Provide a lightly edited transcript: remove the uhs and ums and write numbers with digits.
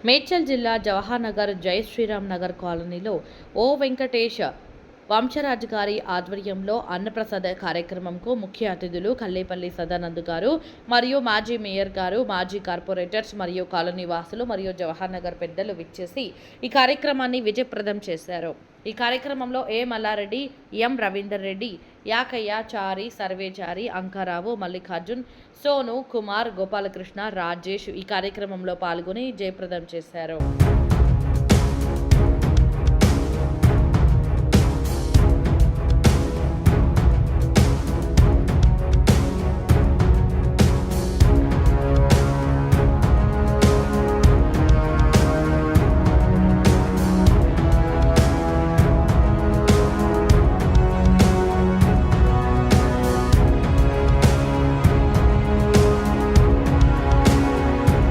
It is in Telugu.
మేడ్చల్ జిల్లా జవహర్ నగర్ జై శ్రీరామ్ నగర్ కాలనీలో ఓ వెంకటేష్ వంశరాజ్ గారి ఆధ్వర్యంలో అన్నప్రసాద కార్యక్రమంకు ముఖ్య అతిథులు కల్లేపల్లి సదానంద్ గారు మరియు మాజీ మేయర్ గారు, మాజీ కార్పొరేటర్స్ మరియు కాలనీ వాసులు మరియు జవహర్ నగర్ పెద్దలు విచ్చేసి ఈ కార్యక్రమాన్ని విజయప్రదం చేశారు. ఈ కార్యక్రమంలో ఏ మల్లారెడ్డి, ఎం రవీందర్ రెడ్డి, యాకయ్య, చారి, సర్వేచారి, అంకారావు, మల్లికార్జున్, సోను, కుమార్, గోపాలకృష్ణ, రాజేష్ ఈ కార్యక్రమంలో పాల్గొని జయప్రదం చేశారు.